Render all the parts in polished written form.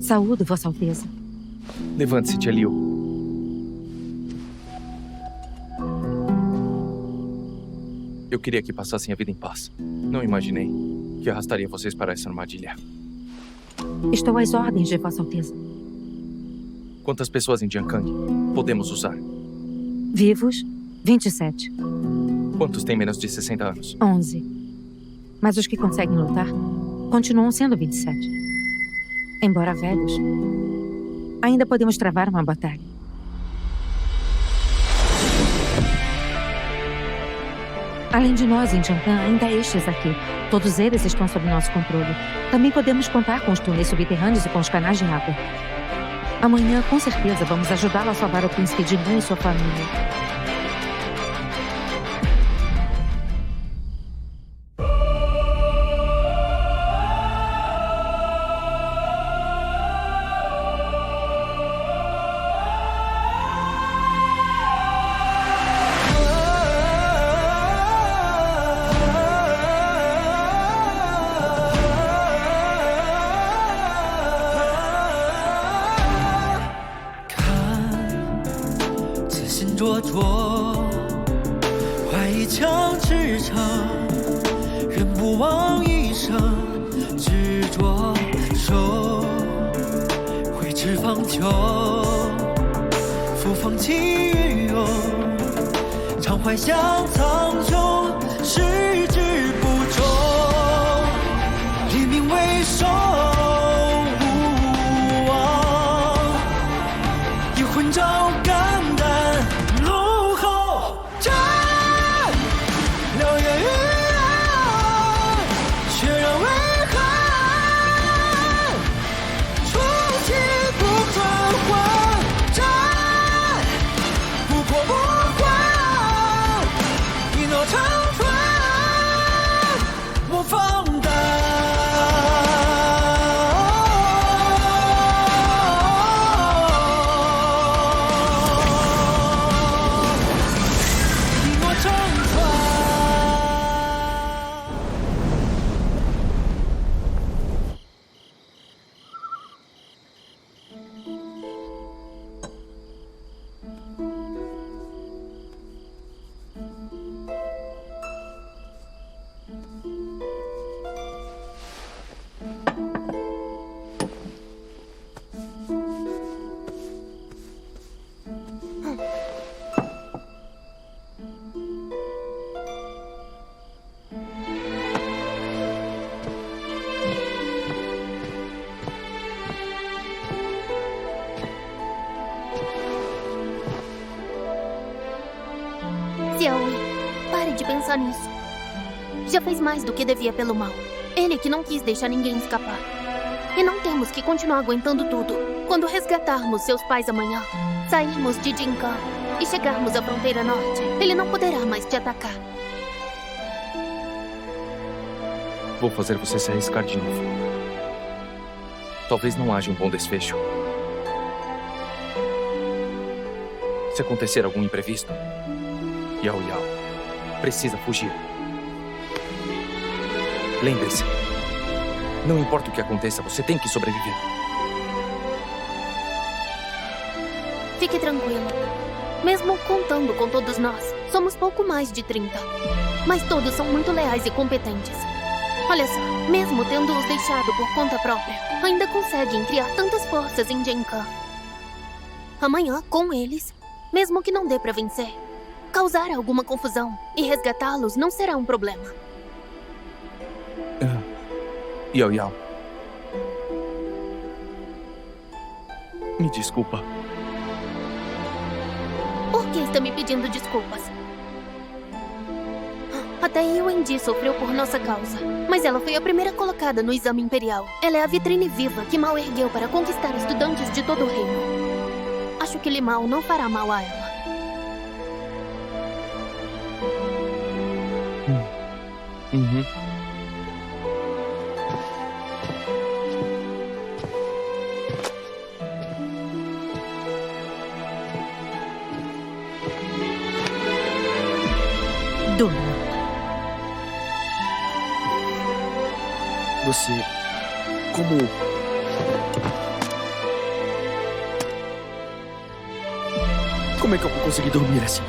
Saúdo, Vossa Alteza. Levante-se, Tia Liu. Eu queria que passassem a vida em paz. Não imaginei que arrastaria vocês para essa armadilha. Estou às ordens de Vossa Alteza. Quantas pessoas em Jiankang podemos usar? Vivos, 27. Quantos têm menos de 60 anos? 11. Mas os que conseguem lutar continuam sendo 27. Embora velhos, ainda podemos travar uma batalha. Além de nós, em Jiankang, ainda há estes aqui. Todos eles estão sob nosso controle. Também podemos contar com os túneis subterrâneos e com os canais de água. Amanhã, com certeza, vamos ajudá-lo a salvar o príncipe Jingan e sua família. Pare de pensar nisso. Já fez mais do que devia pelo mal. Ele que não quis deixar ninguém escapar. E não temos que continuar aguentando tudo. Quando resgatarmos seus pais amanhã, sairmos de Jiankang e chegarmos à fronteira norte, ele não poderá mais te atacar. Vou fazer você se arriscar de novo. Talvez não haja um bom desfecho. Se acontecer algum imprevisto, Yao Yao precisa fugir. Lembre-se, não importa o que aconteça, você tem que sobreviver. Fique tranquilo. Mesmo contando com todos nós, somos pouco mais de 30. Mas todos são muito leais e competentes. Olha só, mesmo tendo-os deixado por conta própria, ainda conseguem criar tantas forças em Jiankang. Amanhã, com eles, mesmo que não dê pra vencer, causar alguma confusão e resgatá-los não será um problema. Yao Yao. Me desculpa. Por que está me pedindo desculpas? Até Yuendi sofreu por nossa causa, mas ela foi a primeira colocada no exame imperial. Ela é a vitrine viva que Mao ergueu para conquistar estudantes de todo o reino. Acho que Limao não fará mal a ela. Uhum. Dona. Você... como... Como é que eu vou conseguir dormir assim?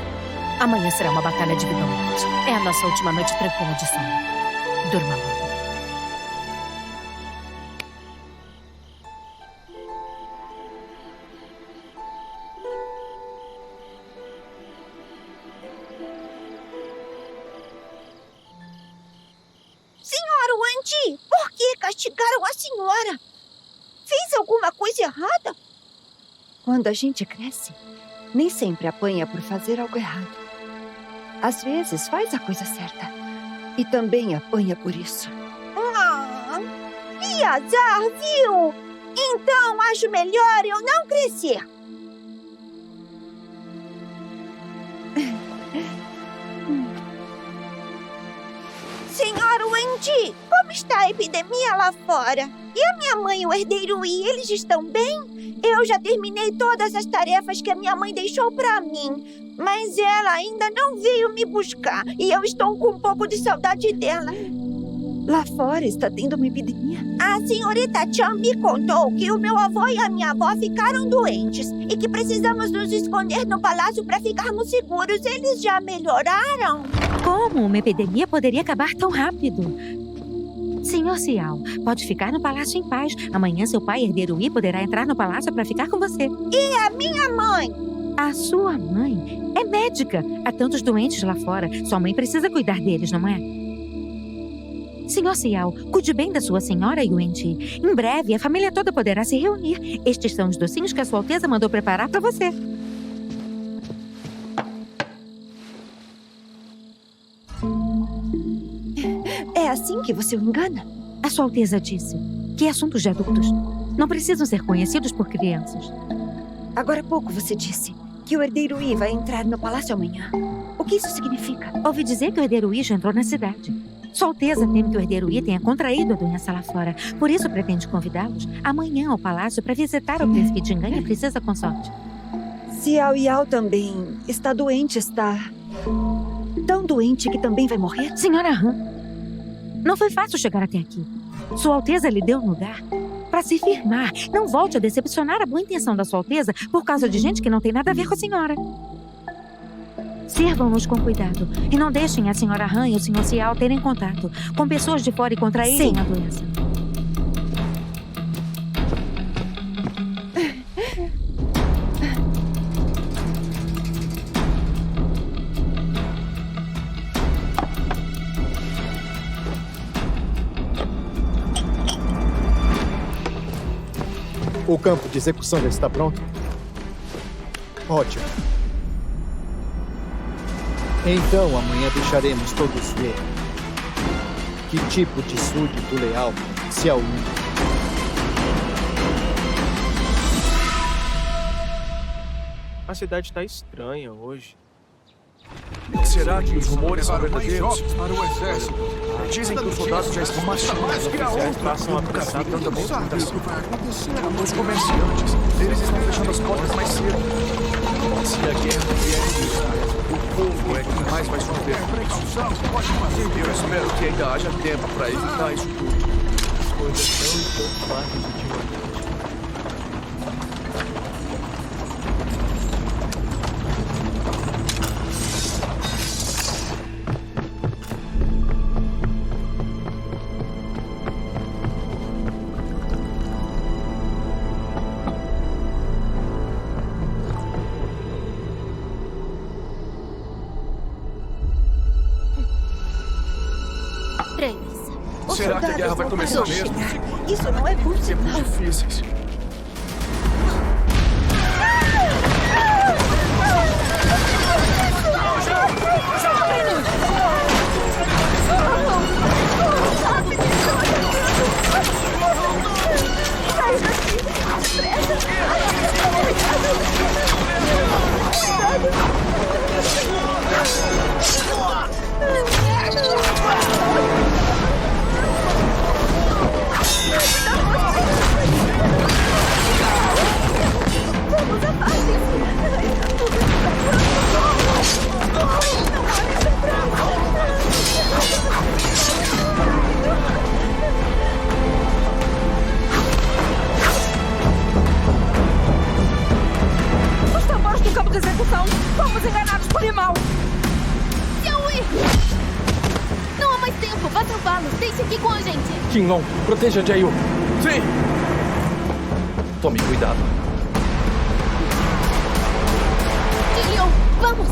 Amanhã será uma batalha de vida ou morte. É a nossa última noite tranquila de sono. Durma logo. Senhora Wendy, por que castigaram a senhora? Fez alguma coisa errada? Quando a gente cresce, nem sempre apanha por fazer algo errado. Às vezes faz a coisa certa e também apanha por isso. Ah, que azar, viu? Então acho melhor eu não crescer. Senhora Wendy, como está a epidemia lá fora? E a minha mãe e o herdeiro I, eles estão bem? Eu já terminei todas as tarefas que a minha mãe deixou para mim, mas ela ainda não veio me buscar e eu estou com um pouco de saudade dela. Lá fora está tendo uma epidemia. A senhorita Chan me contou que o meu avô e a minha avó ficaram doentes e que precisamos nos esconder no palácio para ficarmos seguros. Eles já melhoraram? Como uma epidemia poderia acabar tão rápido? Senhor Cial, pode ficar no palácio em paz. Amanhã seu pai, herdeiro I, poderá entrar no palácio para ficar com você. E a minha mãe? A sua mãe é médica. Há tantos doentes lá fora. Sua mãe precisa cuidar deles, não é? Senhor Cial, cuide bem da sua senhora Yuan-Ti. Em breve, a família toda poderá se reunir. Estes são os docinhos que a Sua Alteza mandou preparar para você. É assim que você o engana? A Sua Alteza disse que assuntos de adultos não precisam ser conhecidos por crianças. Agora há pouco você disse que o herdeiro I vai entrar no palácio amanhã. O que isso significa? Ouvi dizer que o herdeiro I já entrou na cidade. Sua Alteza teme que o herdeiro I tenha contraído a doença lá fora. Por isso pretende convidá-los amanhã ao palácio para visitar o príncipe Jingan e a princesa consorte. Xiao Yao também está doente, está tão doente que também vai morrer? Senhora Han, não foi fácil chegar até aqui. Sua Alteza lhe deu um lugar para se firmar. Não volte a decepcionar a boa intenção da Sua Alteza por causa de gente que não tem nada a ver com a senhora. Sirvam-nos com cuidado e não deixem a senhora Han e o senhor Cial terem contato com pessoas de fora e contraírem a doença. O campo de execução já está pronto? Ótimo. Então, amanhã deixaremos todos ver que tipo de súdito leal Xiao Yun. A cidade tá estranha hoje. Será que os rumores são verdadeiros? Para o exército. Dizem que os soldados já estão marchando. Os oficiais passam a apressar tanta movimentação. Os comerciantes, eles estão fechando as portas mais cedo. Se a guerra vier, o povo é quem mais vai sofrer. Eu espero que ainda haja tempo para evitar isso tudo. As coisas não estão fáceis ultimamente. Será que a guerra vai começar mesmo? Isso não é bom Tempos sinal. difíceis. Fomos enganados por Limão! Xiaoyi! Não há mais tempo. Vá salvá-los. Deixe aqui com a gente. Qinglong, proteja Jiayu. Sim! Tome cuidado. Jilion, vamos!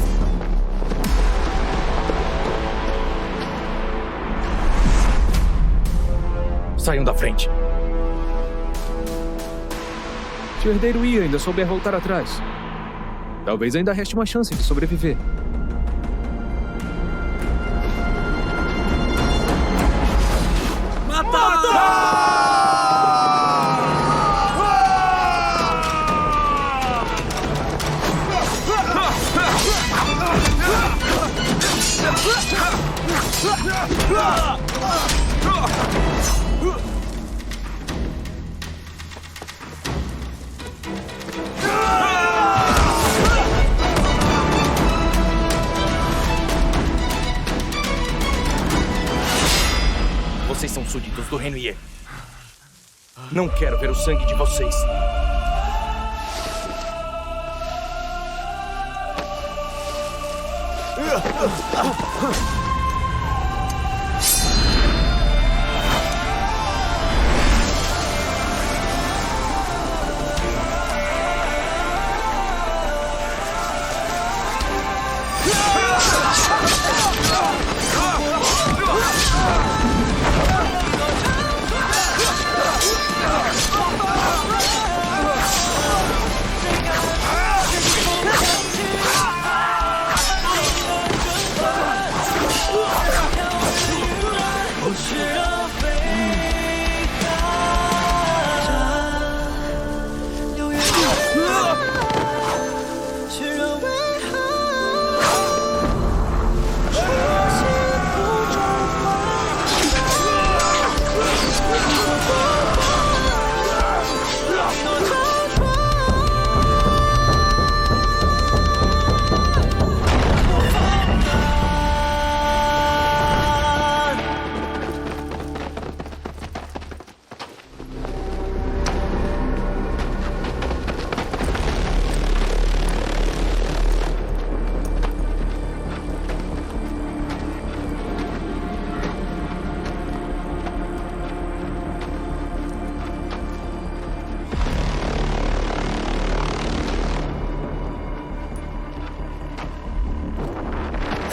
Saiam da frente. Se o herdeiro Yi ainda souber voltar atrás, talvez ainda reste uma chance de sobreviver. Vocês são súditos do Reino Ye. Não quero ver o sangue de vocês.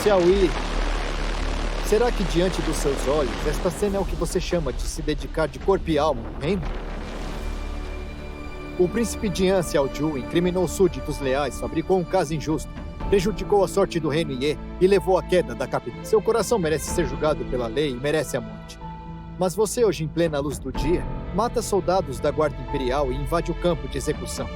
Xiaoyi, será que diante dos seus olhos, esta cena é o que você chama de se dedicar de corpo e alma ao reino? O príncipe Jian Xiaoju incriminou súditos leais, fabricou um caso injusto, prejudicou a sorte do reino Ye e levou à queda da capital. Seu coração merece ser julgado pela lei e merece a morte. Mas você, hoje em plena luz do dia, mata soldados da Guarda Imperial e invade o campo de execução.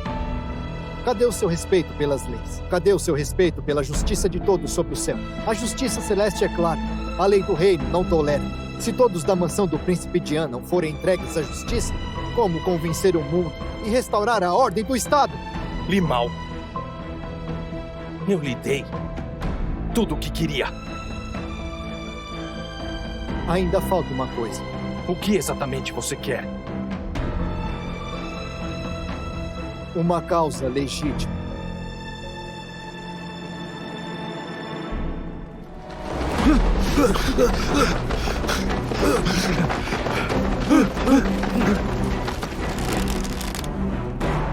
Cadê o seu respeito pelas leis? Cadê o seu respeito pela justiça de todos sob o céu? A justiça celeste é clara. A lei do reino não tolera. Se todos da mansão do príncipe Jian não forem entregues à justiça, como convencer o mundo e restaurar a ordem do Estado? Limão. Eu lhe dei tudo o que queria. Ainda falta uma coisa. O que exatamente você quer? Uma causa legítima.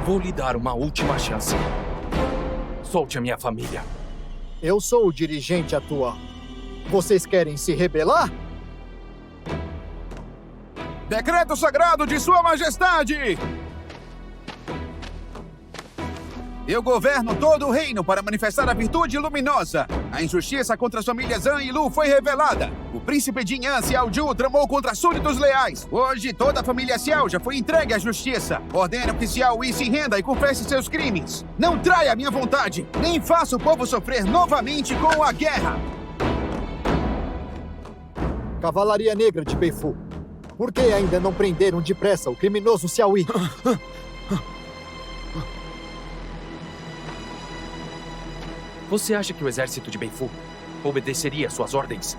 Vou lhe dar uma última chance. Solte a minha família. Eu sou o dirigente atual. Vocês querem se rebelar? Decreto sagrado de Sua Majestade! Eu governo todo o reino para manifestar a virtude luminosa. A injustiça contra as famílias An e Lu foi revelada. O príncipe Jian Xiaoju tramou contra súditos leais. Hoje, toda a família Xiao já foi entregue à justiça. Ordeno que Xiaoyi se renda e confesse seus crimes. Não traia a minha vontade, nem faça o povo sofrer novamente com a guerra. Cavalaria Negra de Beifu. Por que ainda não prenderam depressa o criminoso Xiaoyi? Você acha que o exército de Beifu obedeceria às suas ordens?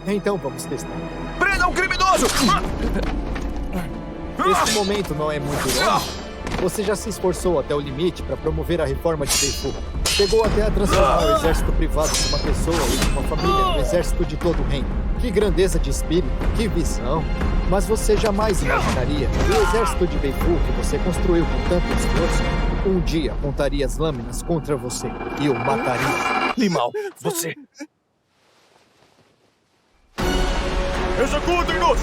Então vamos testar. Prenda um criminoso! Esse momento não é muito longo. Você já se esforçou até o limite para promover a reforma de Beifu. Chegou até a transformar o exército privado de uma pessoa e de uma família no exército de todo o reino. Que grandeza de espírito, que visão! Mas você jamais imaginaria que o exército de Beifu que você construiu com tanto esforço, um dia apontaria as lâminas contra você e o mataria. Limão, você... Executem-nos!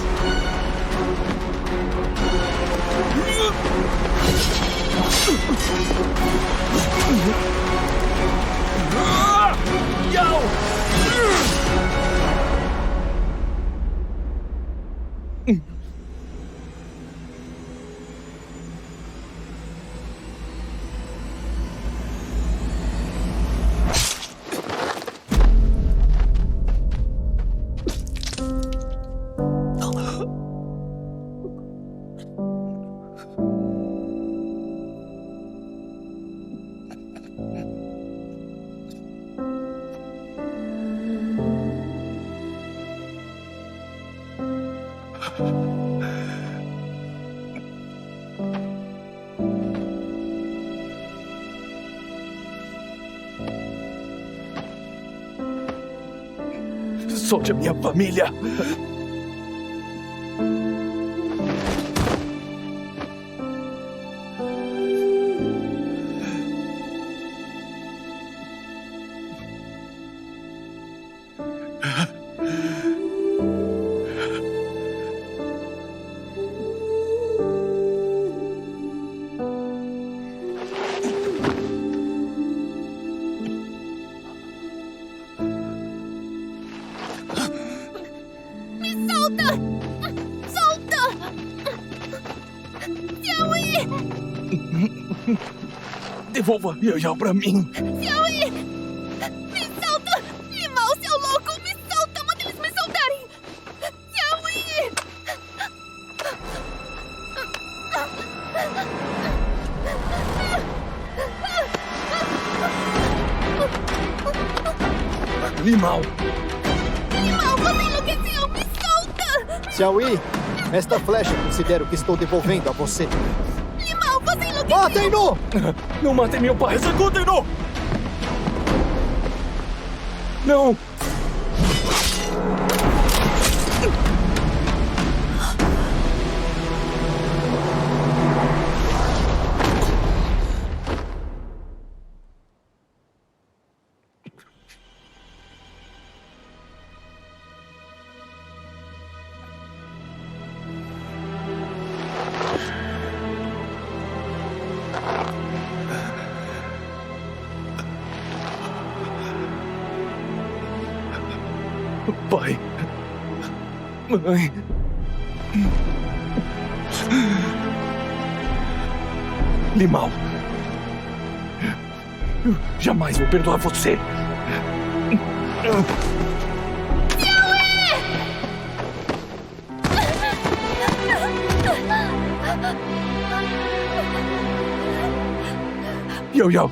Solte a minha família! Devolva Yao pra mim! Xiaoyi! Me solta! Limão, seu louco! Me solta! Manda eles me soltarem! Xiaoyi! Limão! Limão, você enlouqueceu! Me solta! Xiaoyi, esta flecha considero que estou devolvendo a você. Limão, você enlouqueceu! Matem-no! Não matem meu pai! Executem-no! Não! Pai. Mãe. Limão. Eu jamais vou perdoar você. Yao.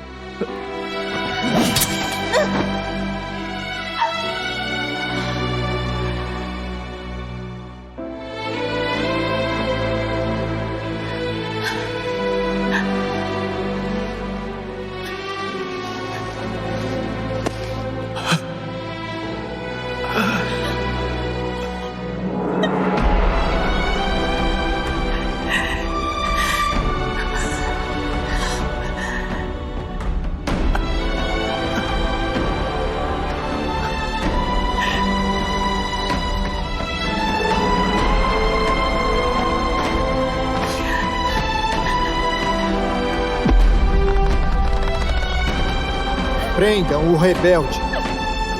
Prendam o rebelde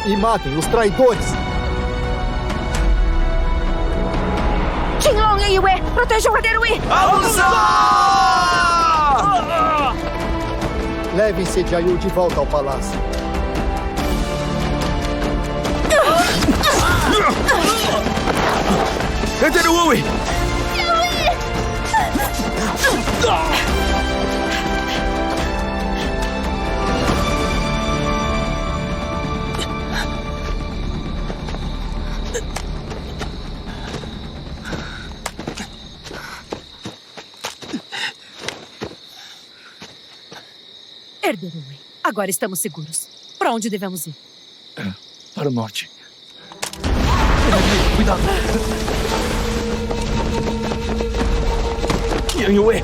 e matem os traidores. Qinglong e Yue, protejam o Herdeiro Yi! Levem Sediayu de volta ao palácio. Herdeiro Yi! Herdeiro Yi, Agora estamos seguros. Para onde devemos ir? Para o norte. Cuidado! Yang Yue!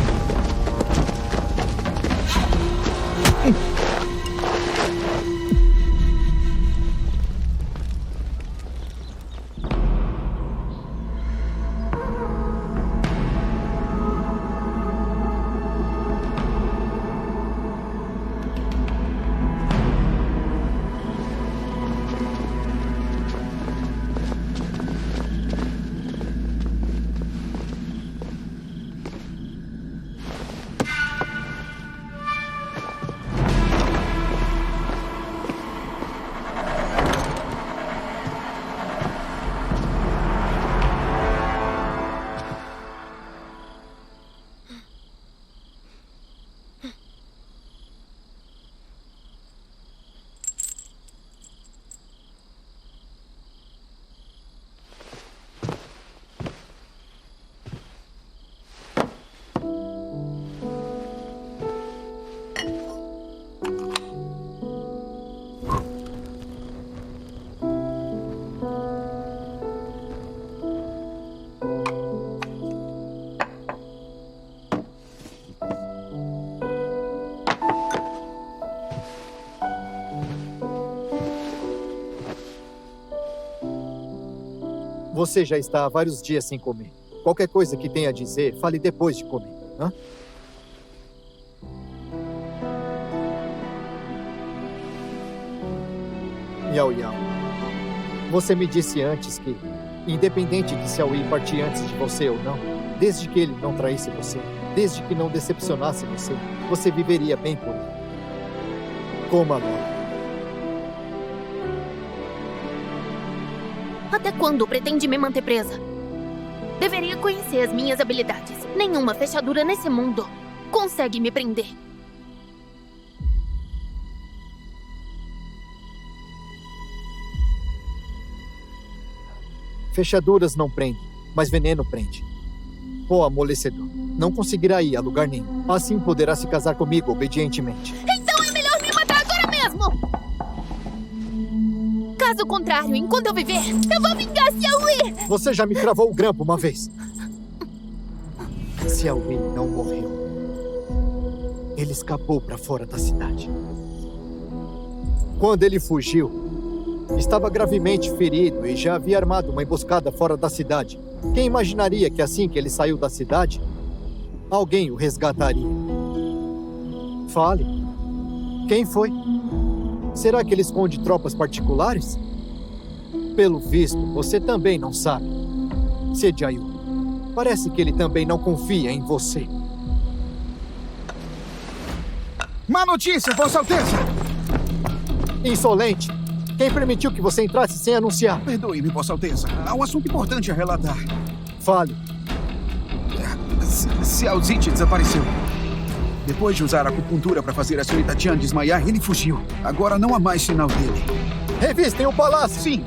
Você já está há vários dias sem comer. Qualquer coisa que tenha a dizer, fale depois de comer. Hã? Yao Yao, você me disse antes que, independente de se Xiaoyi partir antes de você ou não, desde que ele não traísse você, desde que não decepcionasse você, você viveria bem por ele. Coma logo. Até quando pretende me manter presa? Deveria conhecer as minhas habilidades. Nenhuma fechadura nesse mundo consegue me prender. Fechaduras não prendem, mas veneno prende. Ó amolecedor, não conseguirá ir a lugar nenhum. Assim poderá se casar comigo obedientemente. Então é melhor me matar agora mesmo! Caso contrário, enquanto eu viver, eu vou vingar Xiaoyi! Você já me cravou o grampo uma vez. Xiaoyi não morreu. Ele escapou para fora da cidade. Quando ele fugiu, estava gravemente ferido e já havia armado uma emboscada fora da cidade. Quem imaginaria que assim que ele saiu da cidade, alguém o resgataria? Fale. Quem foi? Será que ele esconde tropas particulares? Pelo visto, você também não sabe. Sejaiyu, parece que ele também não confia em você. Má notícia, Vossa Alteza! Insolente! Quem permitiu que você entrasse sem anunciar? Perdoe-me, Vossa Alteza. Há um assunto importante a relatar. Fale. Xiao Ziti desapareceu. Depois de usar a acupuntura para fazer a senhorita Tian desmaiar, ele fugiu. Agora não há mais sinal dele. Revistem o palácio! Sim!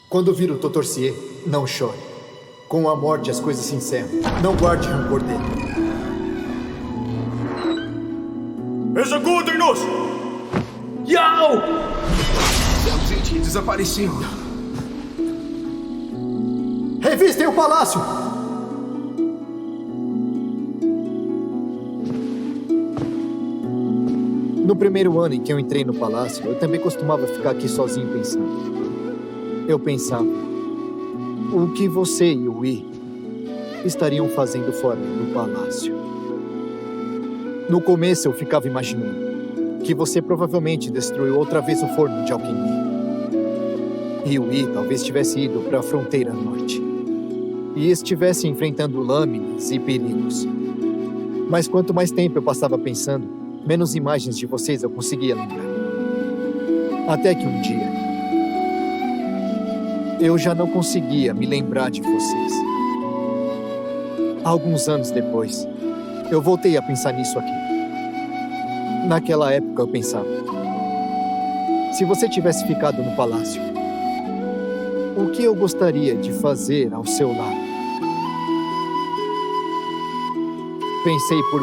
Quando vir o Totorcier, não chore. Com a morte as coisas se encerram. Não guarde rancor dele. Executem-nos! Yao! Xiao Ziti desapareceu. Revistem o palácio! No primeiro ano em que eu entrei no palácio, eu também costumava ficar aqui sozinho pensando. Eu pensava, o que você e o Yi estariam fazendo fora do palácio? No começo eu ficava imaginando que você provavelmente destruiu outra vez o forno de alquimia. E o Yi talvez tivesse ido para a fronteira norte. E estivesse enfrentando lâminas e perigos. Mas quanto mais tempo eu passava pensando, menos imagens de vocês eu conseguia lembrar. Até que um dia, eu já não conseguia me lembrar de vocês. Alguns anos depois, eu voltei a pensar nisso aqui. Naquela época eu pensava, se você tivesse ficado no palácio, o que eu gostaria de fazer ao seu lado? Pensei por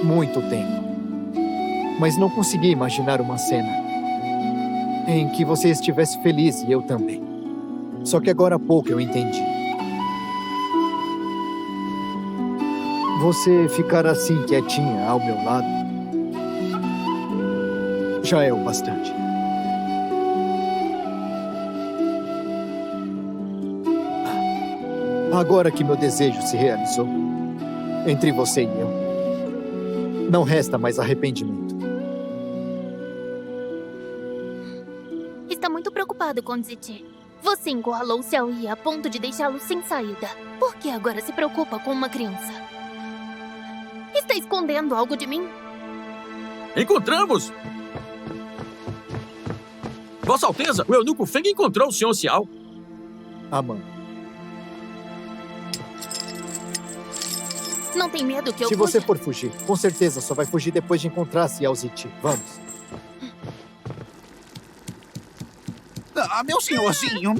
muito tempo, mas não consegui imaginar uma cena em que você estivesse feliz e eu também. Só que agora há pouco eu entendi. Você ficar assim quietinha ao meu lado já é o bastante. Agora que meu desejo se realizou, entre você e eu, não resta mais arrependimento. Está muito preocupado com Zizi. Você encurralou Xiao Yi a ponto de deixá-lo sem saída. Por que agora se preocupa com uma criança? Está escondendo algo de mim? Encontramos! Vossa Alteza, o eunuco Feng encontrou o Sr. Xiao. Amanda, Não tem medo que eu se fuja? você for fugir, com certeza só vai fugir depois de encontrar Xiao Ziti. Vamos. Ah, meu senhorzinho,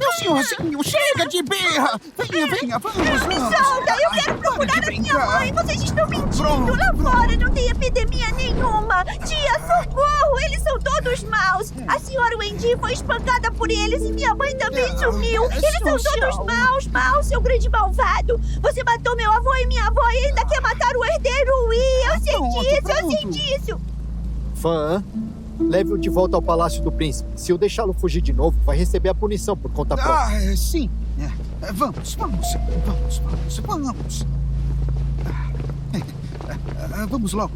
chega de birra! Venha, vamos! Solta, eu quero procurar a minha mãe. Vocês estão mentindo. Lá fora não tem epidemia nenhuma. Tia, socorro, eles são todos maus. A senhora Wendy foi espancada por eles e minha mãe também sumiu. Eles são todos maus, seu grande malvado. Você matou meu avô e minha avó e ainda quer matar o herdeiro Yi. Eu sei disso. Fan, leve-o de volta ao Palácio do Príncipe. Se eu deixá-lo fugir de novo, vai receber a punição por conta própria. Ah, sim. Vamos. Vamos logo.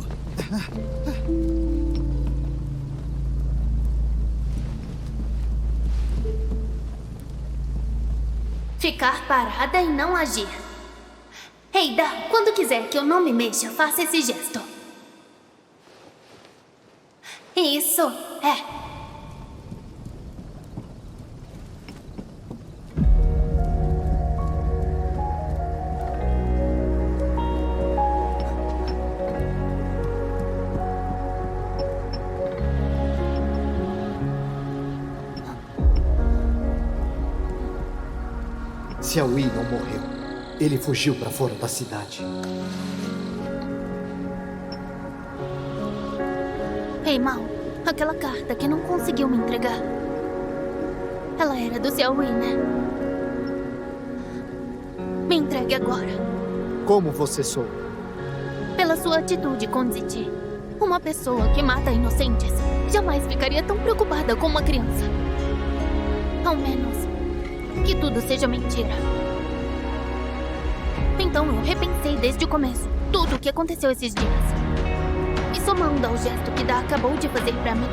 Ficar parada e não agir. Heida, quando quiser que eu não me mexa, faça esse gesto. Isso, é. Xiao Yi não morreu. Ele fugiu para fora da cidade. Ei, Mal, aquela carta que não conseguiu me entregar. Ela era do Xiao Yi, né? Me entregue agora. Como você soube? Pela sua atitude com Zizi. Uma pessoa que mata inocentes jamais ficaria tão preocupada com uma criança. Ao menos que tudo seja mentira. Então eu repensei desde o começo tudo o que aconteceu esses dias. E somando ao gesto que Da acabou de fazer pra mim.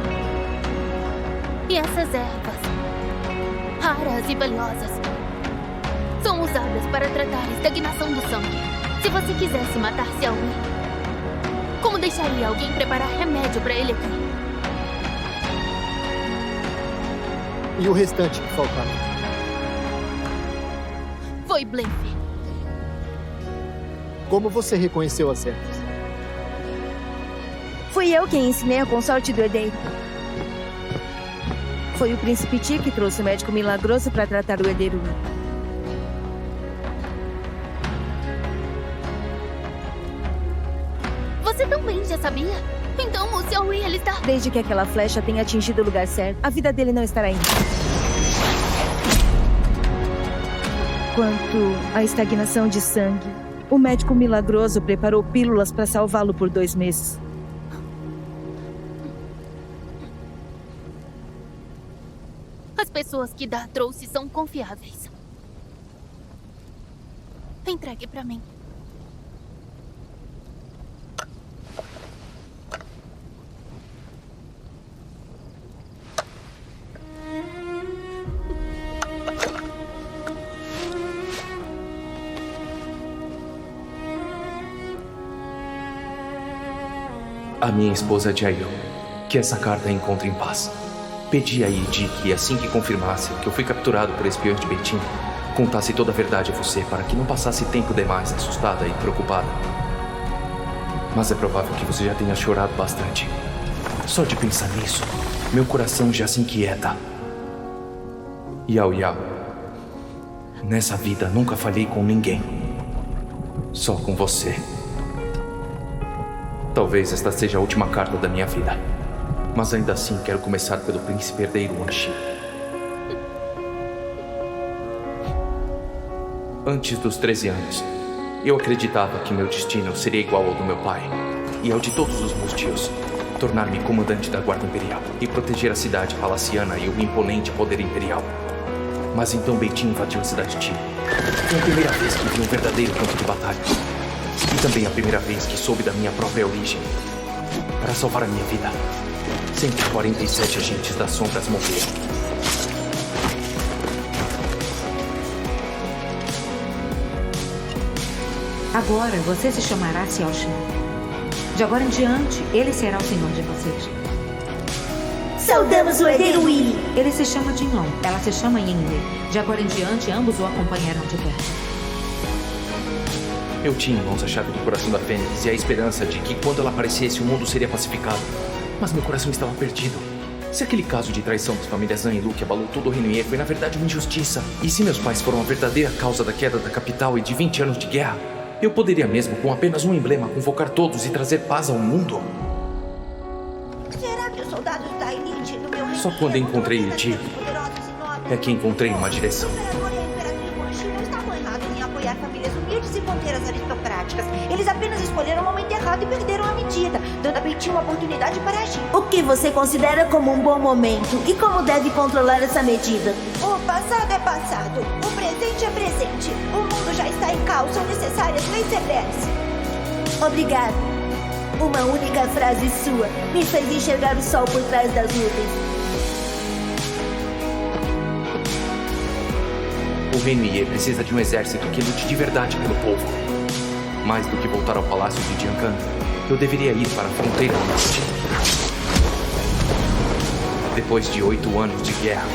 E essas ervas, raras e valiosas, são usadas para tratar a estagnação do sangue. Se você quisesse matar Xiao Yi, como deixaria alguém preparar remédio pra ele aqui? E o restante que faltava? Foi blefe. Como você reconheceu as ervas? Fui eu quem ensinei a consorte do herdeiro. Foi o príncipe Ti que trouxe o médico milagroso para tratar o herdeiro Yi. Você também já sabia? Então o Xiao Yi, ele está... Desde que aquela flecha tenha atingido o lugar certo, a vida dele não estará em risco. Quanto à estagnação de sangue, o médico milagroso preparou pílulas para salvá-lo por 2 meses. As pessoas que Da trouxe são confiáveis. Entregue pra mim. A minha esposa Jiayou, que essa carta a encontre em paz. Pedi a Yi que, assim que confirmasse que eu fui capturado por espiões de Beijing, contasse toda a verdade a você para que não passasse tempo demais assustada e preocupada. Mas é provável que você já tenha chorado bastante. Só de pensar nisso, meu coração já se inquieta. Yao Yao, nessa vida nunca falhei com ninguém. Só com você. Talvez esta seja a última carta da minha vida. Mas ainda assim quero começar pelo príncipe herdeiro Wan Shi. Antes dos 13 anos, eu acreditava que meu destino seria igual ao do meu pai e ao de todos os meus tios. Tornar-me comandante da Guarda Imperial e proteger a cidade palaciana e o imponente poder imperial. Mas então Beitin invadiu a cidade Ti. Foi a primeira vez que vi um verdadeiro campo de batalha. E também a primeira vez que soube da minha própria origem. Para salvar a minha vida, 147 agentes das sombras morreram. Agora você se chamará Xiao Shan. De agora em diante, ele será o senhor de vocês. Saudamos o herdeiro Yi. Ele se chama Jinlong, ela se chama Yinli. De agora em diante, ambos o acompanharão de perto. Eu tinha em mãos a chave do coração da Fênix e a esperança de que quando ela aparecesse o mundo seria pacificado. Mas meu coração estava perdido. Se aquele caso de traição das famílias Zhan e Lu que abalou todo o Reino Ye foi na verdade uma injustiça, e se meus pais foram a verdadeira causa da queda da capital e de 20 anos de guerra, eu poderia mesmo, com apenas um emblema, convocar todos e trazer paz ao mundo? Será que os soldados da elite do meu reino Só quando encontrei Yi é que encontrei uma direção. O imperador e a imperatriz Wan Shi não estavam errados em apoiar famílias humildes e ponteiras aristocráticas. Eles apenas escolheram o momento errado e perderam a medida, dando a Beitin uma oportunidade para agir. O que você considera como um bom momento? E como deve controlar essa medida? O passado é passado. O presente é presente. O mundo já está em caos. São necessárias leis severas. Obrigado. Uma única frase sua me fez enxergar o sol por trás das nuvens. O Reino Ye precisa de um exército que lute de verdade pelo povo. Mais do que voltar ao palácio de Jiankan, eu deveria ir para a fronteira norte. Depois de 8 anos de guerra,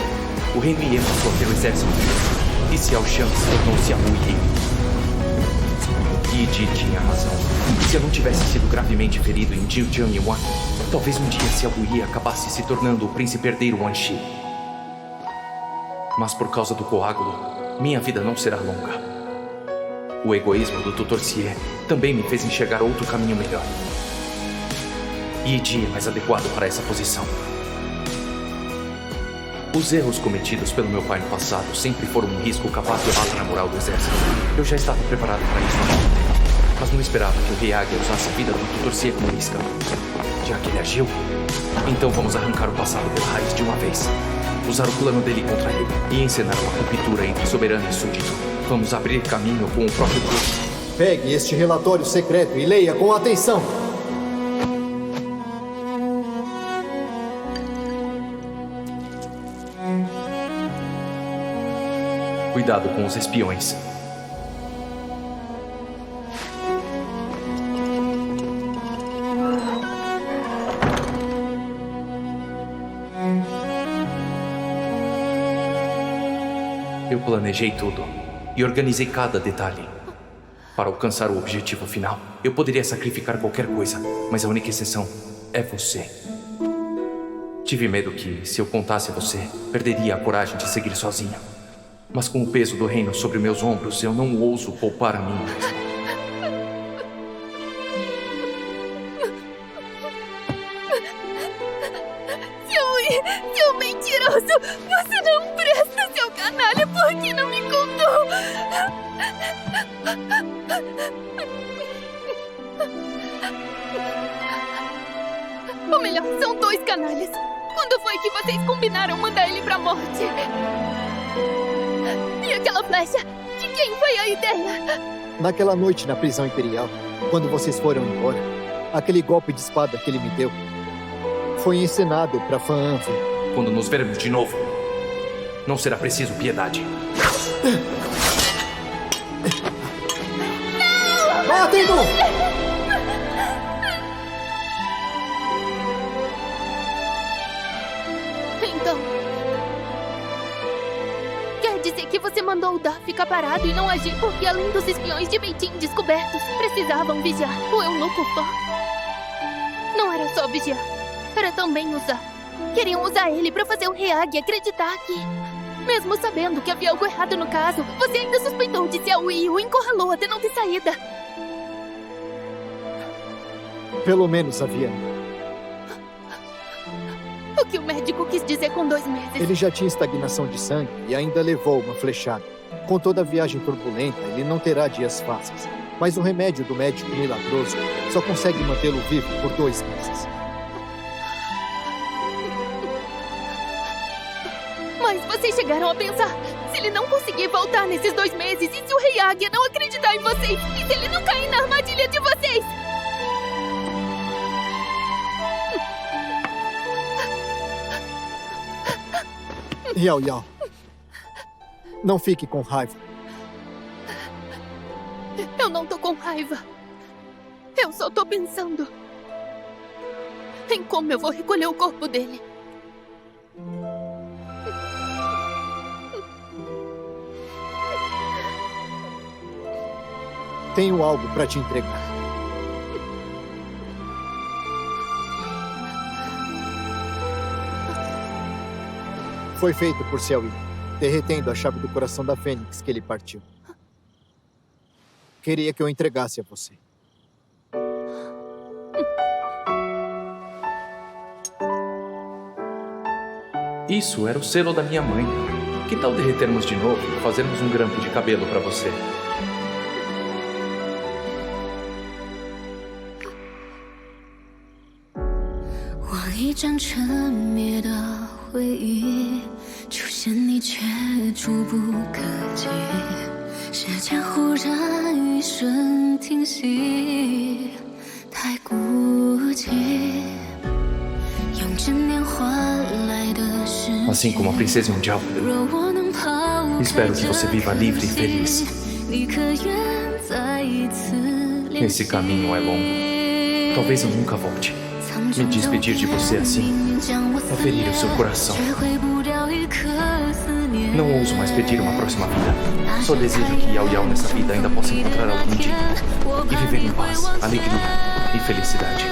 o Reino Ye passou a ter o exército e Xiao Shan se tornou Xiao Yi. Yi Ji tinha razão. Se eu não tivesse sido gravemente ferido em Jiujiang Yuan, talvez um dia Xiao Yi acabasse se tornando o príncipe herdeiro Wan Shi. Mas por causa do coágulo, minha vida não será longa. O egoísmo do Dr. Xie também me fez enxergar outro caminho melhor. Yi Ji é mais adequado para essa posição. Os erros cometidos pelo meu pai no passado sempre foram um risco capaz de abalar a moral do exército. Eu já estava preparado para isso há muito tempo, mas não esperava que o Rei Águia usasse a vida do Dr. Xie como isca. Já que ele agiu, então vamos arrancar o passado pela raiz de uma vez. Usar o plano dele contra ele e encenar uma ruptura entre soberano e súdito. Vamos abrir caminho com o próprio povo. Pegue este relatório secreto e leia com atenção. Cuidado com os espiões. Eu planejei tudo e organizei cada detalhe. Para alcançar o objetivo final, eu poderia sacrificar qualquer coisa, mas a única exceção é você. Tive medo que, se eu contasse a você, perderia a coragem de seguir sozinho. Mas com o peso do reino sobre meus ombros, eu não ouso poupar a mim. Seu mentiroso! Você não presta, seu canalha! Por que não me contou? Ou melhor, são dois canalhas. Quando foi que vocês combinaram mandar ele pra morte? E aquela flecha? De quem foi a ideia? Naquela noite na prisão imperial, quando vocês foram embora, aquele golpe de espada que ele me deu foi encenado para Fan Anvi. Quando nos vermos de novo, não será preciso piedade. Não! Matem-no! Então... quer dizer que você mandou o Da ficar parado e não agir porque além dos espiões de Beitin descobertos, precisavam vigiar o eunuco Fan? Não era só vigiar, era também usar. Queriam usar ele pra fazer o Rei Águia acreditar que, mesmo sabendo que havia algo errado no caso, você ainda suspeitou de Xiao Yi e o encurralou até não ter saída. Pelo menos havia. O que o médico quis dizer com 2 meses? Ele já tinha estagnação de sangue e ainda levou uma flechada. Com toda a viagem turbulenta, ele não terá dias fáceis. Mas o remédio do médico milagroso só consegue mantê-lo vivo por 2 meses. Mas vocês chegaram a pensar, se ele não conseguir voltar nesses 2 meses, e se o Rei Águia não acreditar em vocês, e se ele não cair na armadilha de vocês? Yao Yao, não fique com raiva. Eu não tô com raiva. Eu só tô pensando em como eu vou recolher o corpo dele. Tenho algo para te entregar. Foi feito por Xiao Yi, derretendo a chave do coração da Fênix que ele partiu. Queria que eu entregasse a você. Isso era o selo da minha mãe. Que tal derretermos de novo e fazermos um grampo de cabelo para você? Assim como a princesa Yonjiao. Espero que você viva livre e feliz. Esse caminho é longo. Talvez eu nunca volte. Me despedir de você assim é ferir o seu coração. Não ouso mais pedir uma próxima vida. Só desejo que Yao Yao nessa vida ainda possa encontrar algum dia e viver em paz, alegria e felicidade.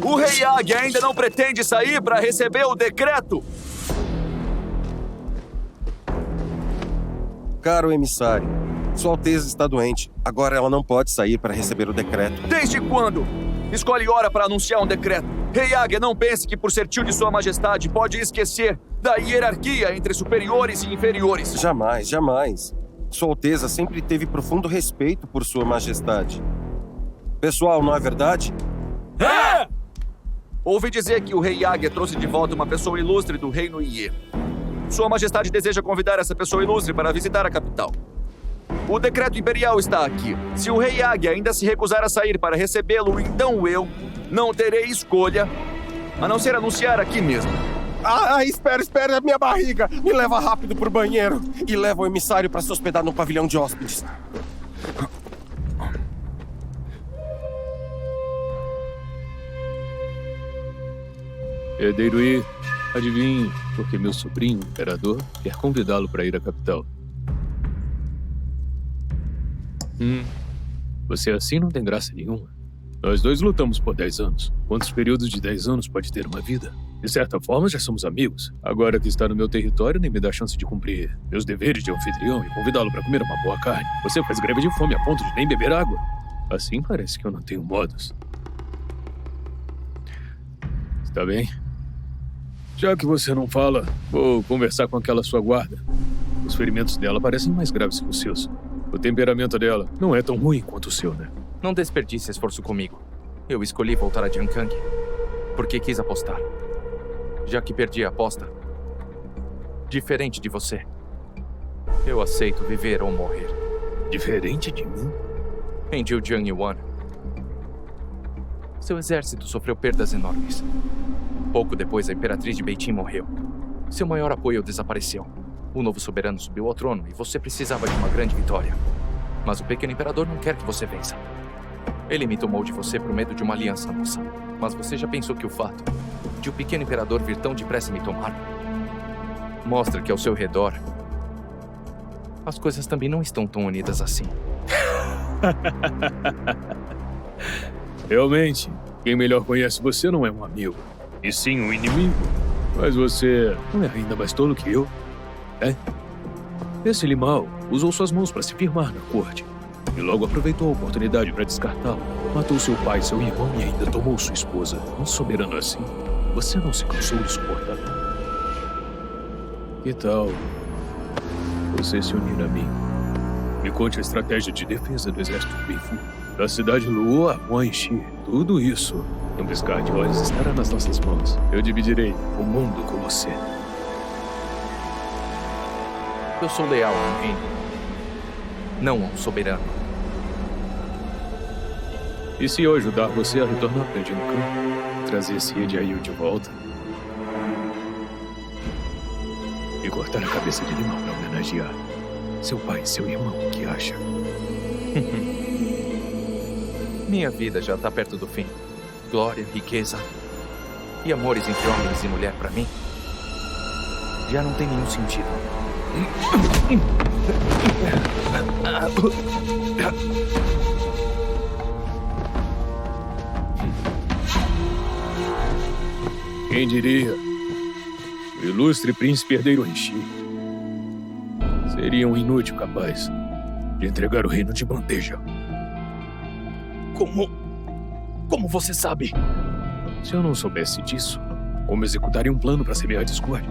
O Rei Águia ainda não pretende sair para receber o decreto? Caro emissário, Sua Alteza está doente. Agora ela não pode sair para receber o decreto. Desde quando? Escolhe hora para anunciar um decreto. Rei Águia, não pense que por ser tio de Sua Majestade pode esquecer da hierarquia entre superiores e inferiores. Jamais, jamais. Sua Alteza sempre teve profundo respeito por Sua Majestade. Pessoal, não é verdade? É! Ouvi dizer que o Rei Águia trouxe de volta uma pessoa ilustre do Reino Yi. Sua Majestade deseja convidar essa pessoa ilustre para visitar a capital. O decreto imperial está aqui. Se o Rei Águia ainda se recusar a sair para recebê-lo, então eu não terei escolha a não ser anunciar aqui mesmo. Espera, minha barriga! Me leva rápido pro banheiro e leva o emissário para se hospedar no pavilhão de hóspedes. Herdeiro Yi, adivinhe, porque meu sobrinho, o imperador, quer convidá-lo para ir à capital. Você assim não tem graça nenhuma. Nós dois lutamos por 10 anos. Quantos períodos de 10 anos pode ter uma vida? De certa forma, já somos amigos. Agora que está no meu território, nem me dá chance de cumprir meus deveres de anfitrião e convidá-lo para comer uma boa carne. Você faz greve de fome a ponto de nem beber água. Assim parece que eu não tenho modos. Está bem? Já que você não fala, vou conversar com aquela sua guarda. Os ferimentos dela parecem mais graves que os seus. O temperamento dela não é tão ruim quanto o seu, né? Não desperdice esforço comigo. Eu escolhi voltar a Jiankang porque quis apostar. Já que perdi a aposta, diferente de você, eu aceito viver ou morrer. Diferente de mim? Em Jiujiang Yuan, seu exército sofreu perdas enormes. Pouco depois, a Imperatriz de Beitin morreu. Seu maior apoio desapareceu. O novo soberano subiu ao trono e você precisava de uma grande vitória. Mas o pequeno imperador não quer que você vença. Ele me tomou de você por medo de uma aliança nossa. Mas você já pensou que o fato de o pequeno imperador vir tão depressa me tomar mostra que ao seu redor as coisas também não estão tão unidas assim. Realmente, quem melhor conhece você não é um amigo, e sim um inimigo. Mas você não é ainda mais tolo que eu, é? Esse Limao usou suas mãos para se firmar na corte, e logo aproveitou a oportunidade para descartá-lo. Matou seu pai e seu irmão e ainda tomou sua esposa. Um soberano assim, você não se cansou de suportar? Que tal você se unir a mim? Me conte a estratégia de defesa do exército Beifu, da cidade Luo a Huanxi. Tudo isso, num piscar de olhos, estará nas nossas mãos. Eu dividirei o mundo com você. Eu sou leal a um reino, não a um soberano. E se eu ajudar você a retornar para Jinkan, trazer Siejiayu de volta e cortar a cabeça de Limao para homenagear seu pai e seu irmão, o que acha? Minha vida já está perto do fim. Glória, riqueza e amores entre homens e mulher para mim já não tem nenhum sentido. Quem diria? O ilustre príncipe herdeiro Enchi seria um inútil capaz de entregar o reino de bandeja. Como você sabe? Se eu não soubesse disso, como executaria um plano para semear discórdia?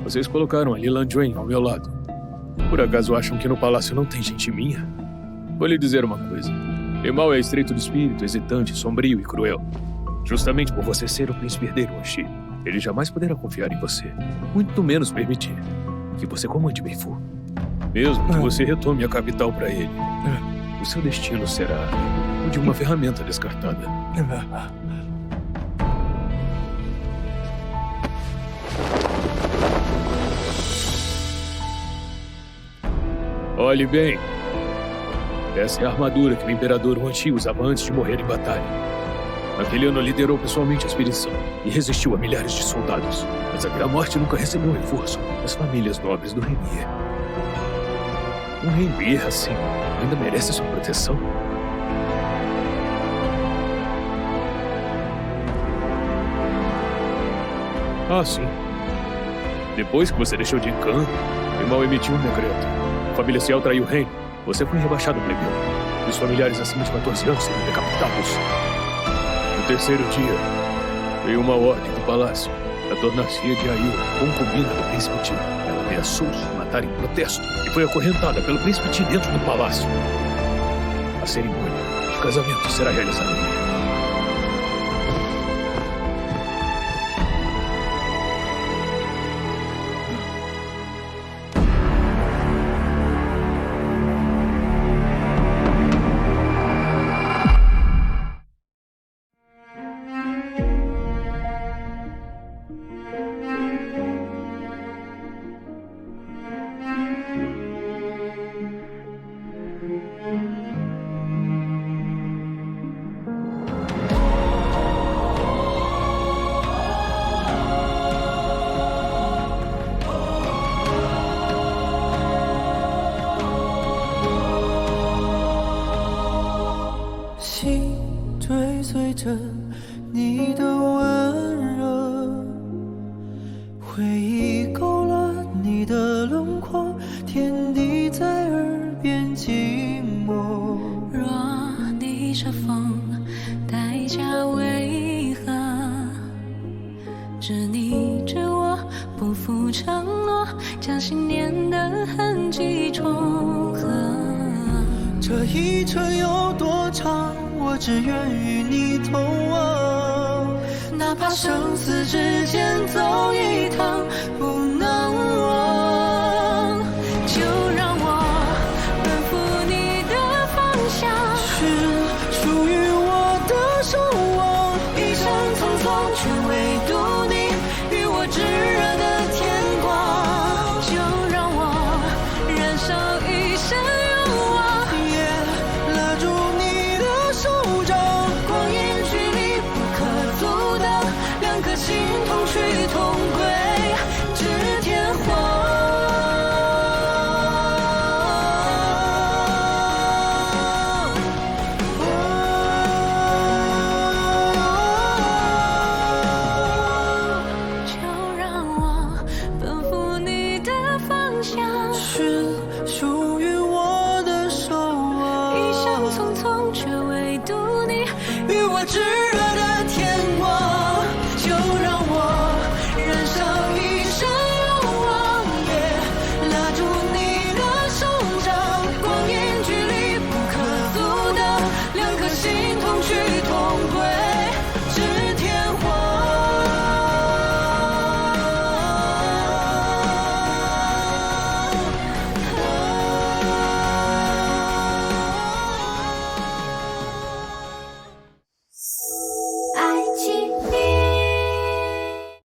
Vocês colocaram a Lilan Juan ao meu lado. Por acaso acham que no palácio não tem gente minha? Vou lhe dizer uma coisa. Limao é estreito de espírito, hesitante, sombrio e cruel. Justamente por você ser o príncipe herdeiro Enchi, ele jamais poderá confiar em você. Muito menos permitir que você comande Beifu. Mesmo que você retome a capital para ele, o seu destino será o de uma ferramenta descartada. Olhe bem. Essa é a armadura que o imperador Huanxi usava antes de morrer em batalha. Naquele ano liderou pessoalmente a expedição e resistiu a milhares de soldados. Mas até a morte nunca recebeu reforço das famílias nobres do Reino Ye. Um Reino Ye assim ainda merece sua proteção? Ah, sim. Depois que você deixou Jinkan, Limao emitiu um decreto. A família Cial traiu o reino. Você foi rebaixado ao plebeu. E os familiares acima de 14 anos seriam decapitados. No terceiro dia, veio uma ordem do palácio a tornar Siejiayu concubina do príncipe Ti. Ela ameaçou-os de matar em protesto e foi acorrentada pelo príncipe Ti dentro do palácio. A cerimônia de casamento será realizada amanhã.哪怕生死之间走一趟，不